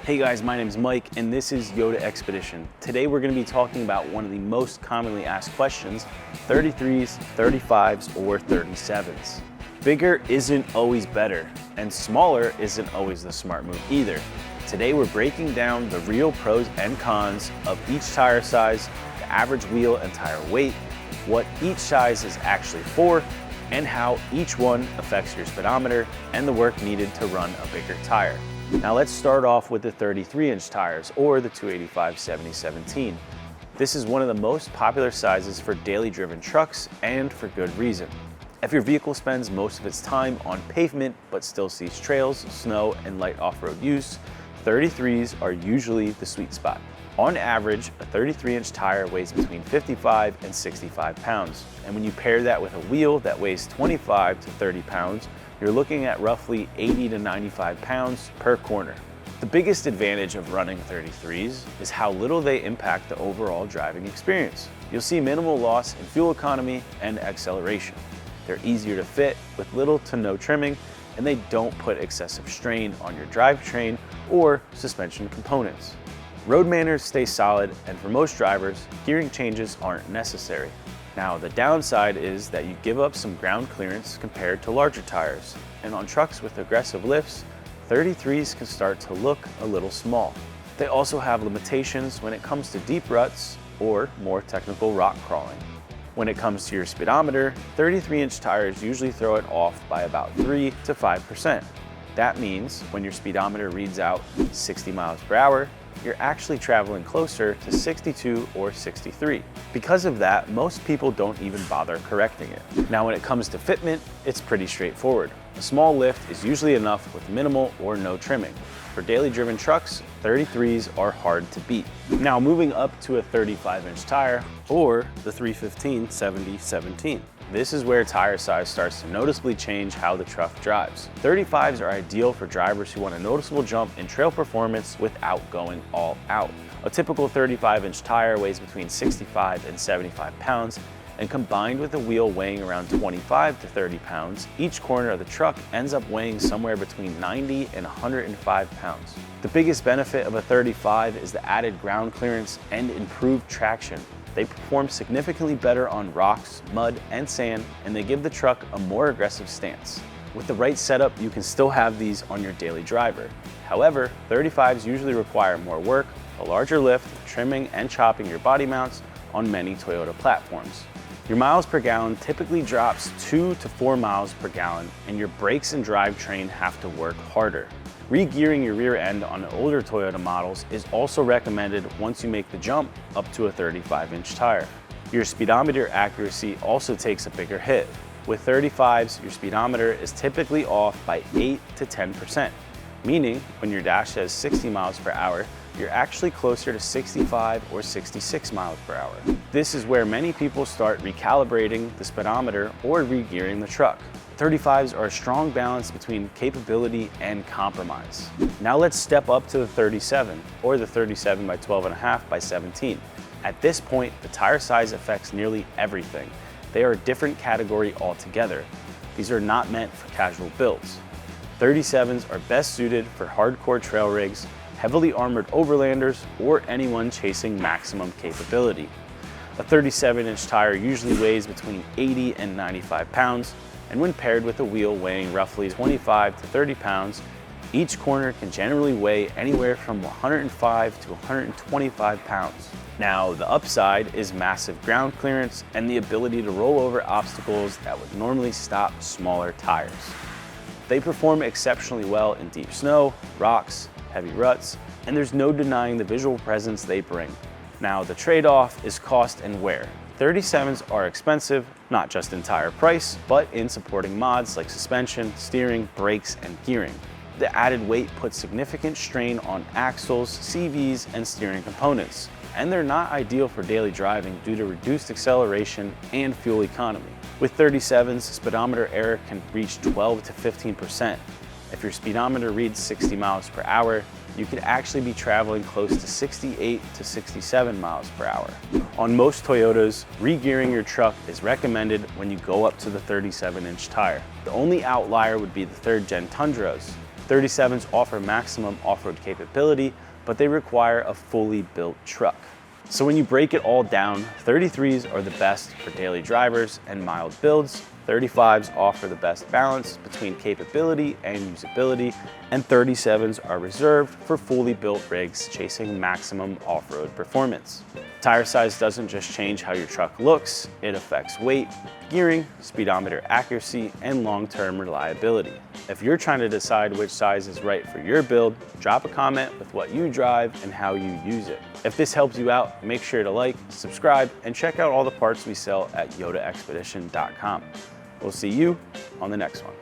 Hey guys, my name is Mike and this is Yota Xpedition. Today we're going to be talking about one of the most commonly asked questions, 33s, 35s, or 37s. Bigger isn't always better, and smaller isn't always the smart move either. Today we're breaking down the real pros and cons of each tire size, the average wheel and tire weight, what each size is actually for, and how each one affects your speedometer and the work needed to run a bigger tire. Now let's start off with the 33-inch tires, or the 285/70/17. This is one of the most popular sizes for daily driven trucks, and for good reason. If your vehicle spends most of its time on pavement but still sees trails, snow, and light off-road use, 33s are usually the sweet spot. On average, a 33-inch tire weighs between 55 and 65 pounds. And when you pair that with a wheel that weighs 25 to 30 pounds, you're looking at roughly 80 to 95 pounds per corner. The biggest advantage of running 33s is how little they impact the overall driving experience. You'll see minimal loss in fuel economy and acceleration. They're easier to fit with little to no trimming, and they don't put excessive strain on your drivetrain or suspension components. Road manners stay solid, and for most drivers, gearing changes aren't necessary. Now, the downside is that you give up some ground clearance compared to larger tires, and on trucks with aggressive lifts, 33s can start to look a little small. They also have limitations when it comes to deep ruts or more technical rock crawling. When it comes to your speedometer, 33-inch tires usually throw it off by about 3 to 5%. That means when your speedometer reads out 60 miles per hour, you're actually traveling closer to 62 or 63. Because of that, most people don't even bother correcting it. Now, when it comes to fitment, it's pretty straightforward. A small lift is usually enough with minimal or no trimming. For daily driven trucks, 33s are hard to beat. Now, moving up to a 35-inch tire, or the 315/70/17. This is where tire size starts to noticeably change how the truck drives. 35s are ideal for drivers who want a noticeable jump in trail performance without going all out. A typical 35-inch tire weighs between 65 and 75 pounds, and combined with a wheel weighing around 25 to 30 pounds, each corner of the truck ends up weighing somewhere between 90 and 105 pounds. The biggest benefit of a 35 is the added ground clearance and improved traction. They perform significantly better on rocks, mud, and sand, and they give the truck a more aggressive stance. With the right setup, you can still have these on your daily driver. However, 35s usually require more work, a larger lift, trimming, and chopping your body mounts on many Toyota platforms. Your miles per gallon typically drops 2 to 4 miles per gallon, and your brakes and drivetrain have to work harder. Re-gearing your rear end on older Toyota models is also recommended once you make the jump up to a 35-inch tire. Your speedometer accuracy also takes a bigger hit. With 35s, your speedometer is typically off by 8 to 10%, meaning when your dash says 60 miles per hour, you're actually closer to 65 or 66 miles per hour. This is where many people start recalibrating the speedometer or re-gearing the truck. 35s are a strong balance between capability and compromise. Now let's step up to the 37, or the 37/12.5/17. At this point, the tire size affects nearly everything. They are a different category altogether. These are not meant for casual builds. 37s are best suited for hardcore trail rigs, heavily armored overlanders, or anyone chasing maximum capability. A 37-inch tire usually weighs between 80 and 95 pounds, and when paired with a wheel weighing roughly 25 to 30 pounds, each corner can generally weigh anywhere from 105 to 125 pounds. Now, the upside is massive ground clearance and the ability to roll over obstacles that would normally stop smaller tires. They perform exceptionally well in deep snow, rocks, heavy ruts, and there's no denying the visual presence they bring. Now, the trade-off is cost and wear. 37s are expensive, not just in tire price, but in supporting mods like suspension, steering, brakes, and gearing. The added weight puts significant strain on axles, CVs, and steering components, and they're not ideal for daily driving due to reduced acceleration and fuel economy. With 37s, speedometer error can reach 12 to 15%. If your speedometer reads 60 miles per hour, you could actually be traveling close to 68 to 67 miles per hour. On most Toyotas, re-gearing your truck is recommended when you go up to the 37-inch tire. The only outlier would be the 3rd gen Tundras. 37s offer maximum off-road capability, but they require a fully built truck. So when you break it all down, 33s are the best for daily drivers and mild builds, 35s offer the best balance between capability and usability, and 37s are reserved for fully built rigs chasing maximum off-road performance. Tire size doesn't just change how your truck looks, it affects weight, gearing, speedometer accuracy, and long-term reliability. If you're trying to decide which size is right for your build, drop a comment with what you drive and how you use it. If this helps you out, make sure to like, subscribe, and check out all the parts we sell at YotaXpedition.com. We'll see you on the next one.